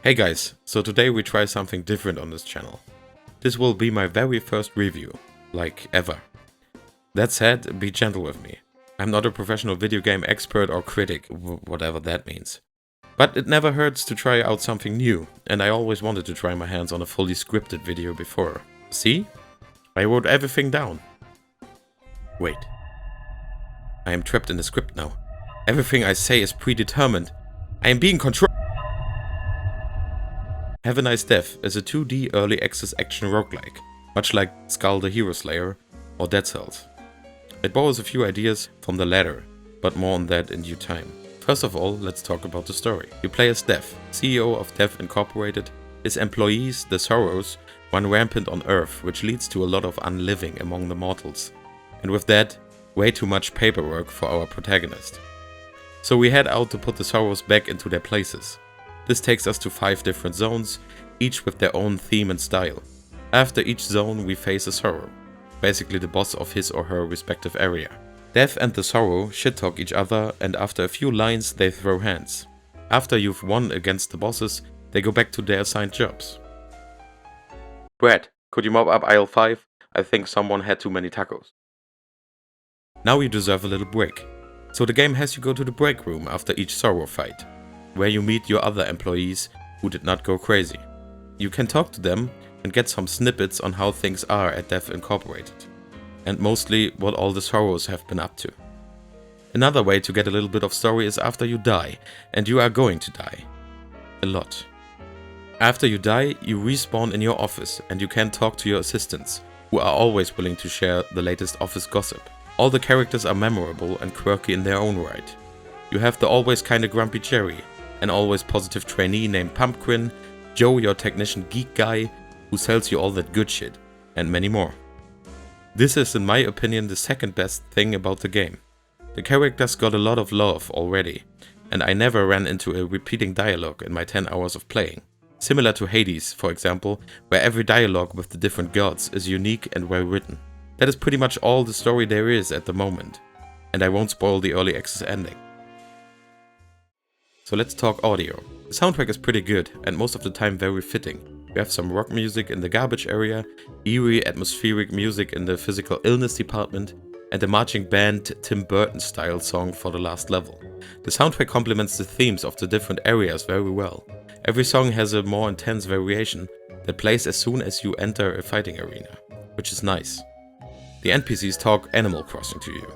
Hey guys, so today we try something different on this channel. This will be my very first review, like ever. That said, be gentle with me. I'm not a professional video game expert or critic, whatever that means. But it never hurts to try out something new, and I always wanted to try my hands on a fully scripted video before. See? I wrote everything down. Wait. I am trapped in the script now. Everything I say is predetermined. I am being controlled. Have a Nice Death is a 2D early access action roguelike, much like Skull the Hero Slayer or Dead Cells. It borrows a few ideas from the latter, but more on that in due time. First of all, let's talk about the story. You play as Death, CEO of Death Incorporated. His employees, the Sorrows, run rampant on Earth, which leads to a lot of unliving among the mortals. And with that, way too much paperwork for our protagonist. So we head out to put the Sorrows back into their places. This takes us to 5 different zones, each with their own theme and style. After each zone we face a Sorrow, basically the boss of his or her respective area. Death and the Sorrow shit-talk each other, and after a few lines they throw hands. After you've won against the bosses, they go back to their assigned jobs. Brad, could you mop up aisle 5? I think someone had too many tacos. Now you deserve a little break. So the game has you go to the break room after each Sorrow fight, where you meet your other employees who did not go crazy. You can talk to them and get some snippets on how things are at Death Incorporated, and mostly what all the Sorrows have been up to. Another way to get a little bit of story is after you die, and you are going to die. A lot. After you die, you respawn in your office and you can talk to your assistants, who are always willing to share the latest office gossip. All the characters are memorable and quirky in their own right. You have the always kinda grumpy Jerry, an always positive trainee named Pumpkin, Joe, your technician geek guy, who sells you all that good shit, and many more. This is, in my opinion, the second best thing about the game. The characters got a lot of love already, and I never ran into a repeating dialogue in my 10 hours of playing. Similar to Hades, for example, where every dialogue with the different gods is unique and well written. That is pretty much all the story there is at the moment, and I won't spoil the early access ending. So let's talk audio. The soundtrack is pretty good and most of the time very fitting. We have some rock music in the garbage area, eerie atmospheric music in the physical illness department, and a marching band Tim Burton style song for the last level. The soundtrack complements the themes of the different areas very well. Every song has a more intense variation that plays as soon as you enter a fighting arena, which is nice. The NPCs talk Animal Crossing to you.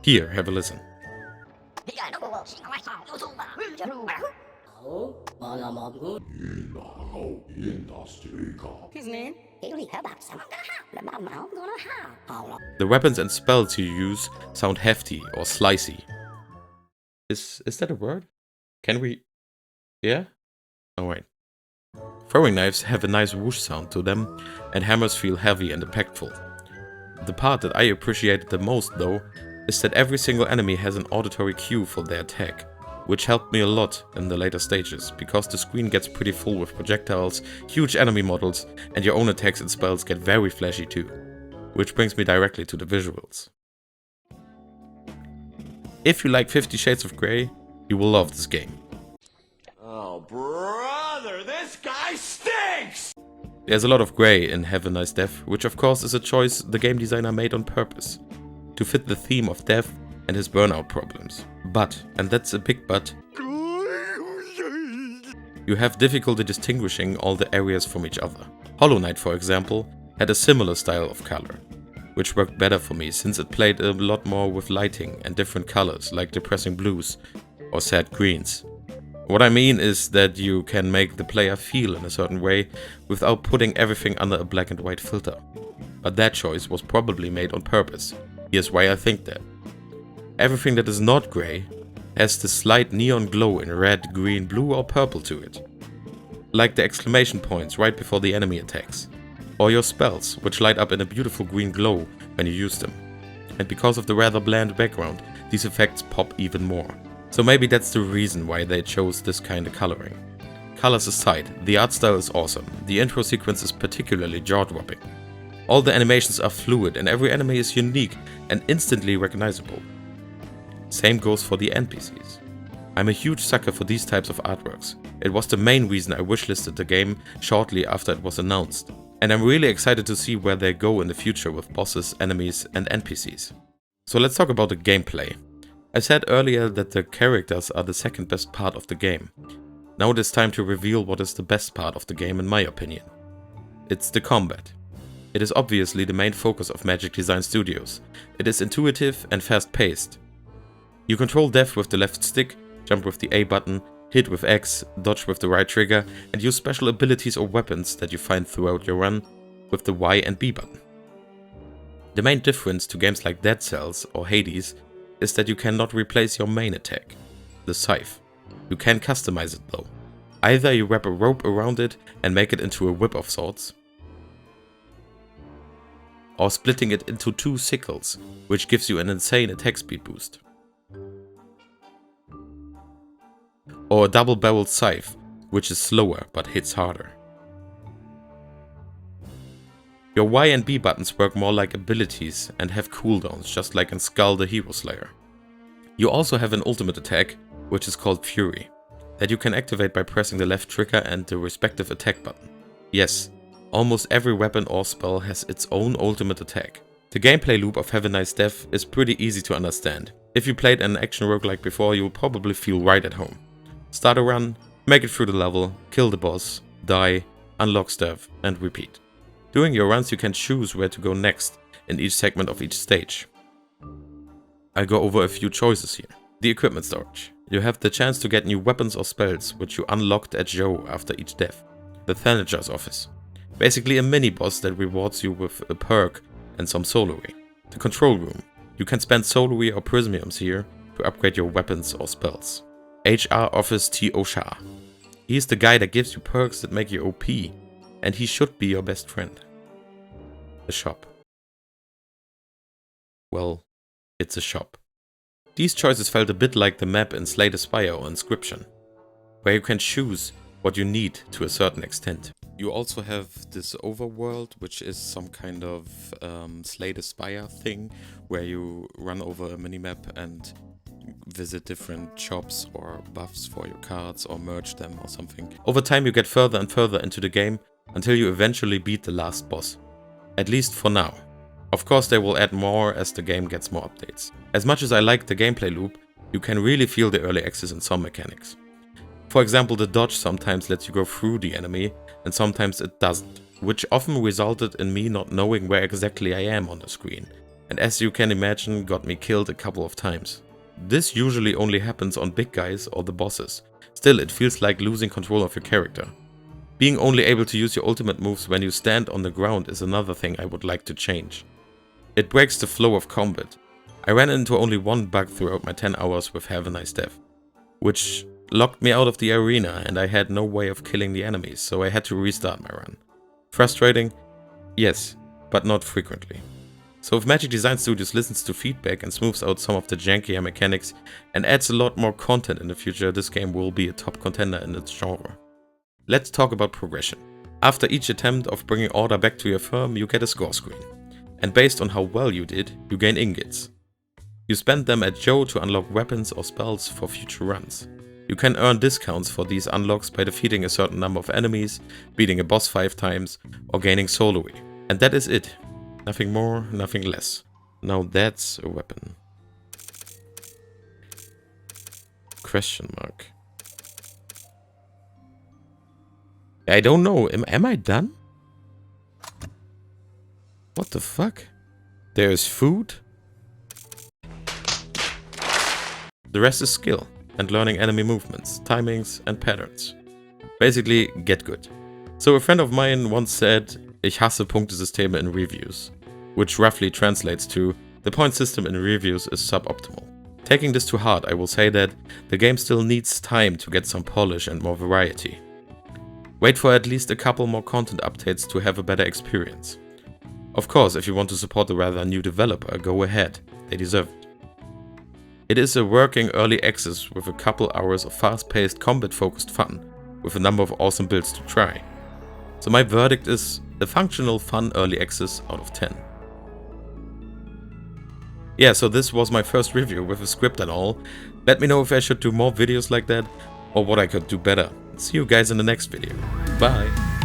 Here, have a listen. The weapons and spells you use sound hefty or slicey. Is that a word? Can we... Yeah? Oh wait. Throwing knives have a nice whoosh sound to them, and hammers feel heavy and impactful. The part that I appreciated the most though, is that every single enemy has an auditory cue for their attack, which helped me a lot in the later stages, because the screen gets pretty full with projectiles, huge enemy models, and your own attacks and spells get very flashy too. Which brings me directly to the visuals. If you like 50 Shades of Grey, you will love this game. Oh brother, this guy stinks! There's a lot of grey in Have a Nice Death, which of course is a choice the game designer made on purpose, to fit the theme of Death and his burnout problems. But, and that's a big but, you have difficulty distinguishing all the areas from each other. Hollow Knight, for example, had a similar style of color, which worked better for me since it played a lot more with lighting and different colors like depressing blues or sad greens. What I mean is that you can make the player feel in a certain way without putting everything under a black and white filter. But that choice was probably made on purpose. Here's why I think that. Everything that is not grey has the slight neon glow in red, green, blue or purple to it. Like the exclamation points right before the enemy attacks. Or your spells, which light up in a beautiful green glow when you use them. And because of the rather bland background, these effects pop even more. So maybe that's the reason why they chose this kind of coloring. Colors aside, the art style is awesome. The intro sequence is particularly jaw-dropping. All the animations are fluid and every enemy is unique and instantly recognizable. Same goes for the NPCs. I'm a huge sucker for these types of artworks. It was the main reason I wishlisted the game shortly after it was announced. And I'm really excited to see where they go in the future with bosses, enemies and NPCs. So let's talk about the gameplay. I said earlier that the characters are the second best part of the game. Now it is time to reveal what is the best part of the game in my opinion. It's the combat. It is obviously the main focus of Magic Design Studios. It is intuitive and fast-paced. You control death with the left stick, jump with the A button, hit with X, dodge with the right trigger, and use special abilities or weapons that you find throughout your run with the Y and B button. The main difference to games like Dead Cells or Hades is that you cannot replace your main attack, the scythe. You can customize it though. Either you wrap a rope around it and make it into a whip of sorts, or splitting it into 2 sickles, which gives you an insane attack speed boost. Or a double-barreled scythe, which is slower but hits harder. Your Y and B buttons work more like abilities and have cooldowns, just like in Skull the Hero Slayer. You also have an ultimate attack, which is called Fury, that you can activate by pressing the left trigger and the respective attack button. Yes, almost every weapon or spell has its own ultimate attack. The gameplay loop of Have a Nice Death is pretty easy to understand. If you played an action roguelike before, you'll probably feel right at home. Start a run, make it through the level, kill the boss, die, unlock stuff, and repeat. During your runs you can choose where to go next in each segment of each stage. I'll go over a few choices here. The equipment storage. You have the chance to get new weapons or spells, which you unlocked at Joe after each death. The Thanager's office. Basically a mini-boss that rewards you with a perk and some soulary. The control room. You can spend soulary or prismiums here to upgrade your weapons or spells. HR Office T.O. Shah. He's the guy that gives you perks that make you OP, and he should be your best friend. The shop. Well, it's a shop. These choices felt a bit like the map in Slay the Spire or Inscription, where you can choose what you need to a certain extent. You also have this overworld, which is some kind of Slay the Spire thing, where you run over a minimap and visit different shops or buffs for your cards or merge them or something. Over time you get further and further into the game until you eventually beat the last boss. At least for now. Of course they will add more as the game gets more updates. As much as I like the gameplay loop, you can really feel the early access in some mechanics. For example, the dodge sometimes lets you go through the enemy and sometimes it doesn't, which often resulted in me not knowing where exactly I am on the screen, and as you can imagine got me killed a couple of times. This usually only happens on big guys or the bosses. Still, it feels like losing control of your character. Being only able to use your ultimate moves when you stand on the ground is another thing I would like to change. It breaks the flow of combat. I ran into only one bug throughout my 10 hours with Have a Nice Death, which locked me out of the arena and I had no way of killing the enemies, so I had to restart my run. Frustrating? Yes, but not frequently. So if Magic Design Studios listens to feedback and smooths out some of the jankier mechanics and adds a lot more content in the future, this game will be a top contender in its genre. Let's talk about progression. After each attempt of bringing order back to your firm, you get a score screen. And based on how well you did, you gain ingots. You spend them at Joe to unlock weapons or spells for future runs. You can earn discounts for these unlocks by defeating a certain number of enemies, beating a boss 5 times, or gaining soulary. And that is it. Nothing more, nothing less. Now that's a weapon. Question mark. I don't know. Am I done? What the fuck? There's food? The rest is skill and learning enemy movements, timings and patterns. Basically, get good. So a friend of mine once said, ich hasse Punktesysteme in reviews, which roughly translates to, the point system in reviews is suboptimal. Taking this to heart, I will say that the game still needs time to get some polish and more variety. Wait for at least a couple more content updates to have a better experience. Of course, if you want to support the rather new developer, go ahead, they deserve it. It is a working early access with a couple hours of fast-paced combat-focused fun, with a number of awesome builds to try. So my verdict is a functional fun early access out of 10. Yeah, so this was my first review with a script and all. Let me know if I should do more videos like that or what I could do better. See you guys in the next video. Bye!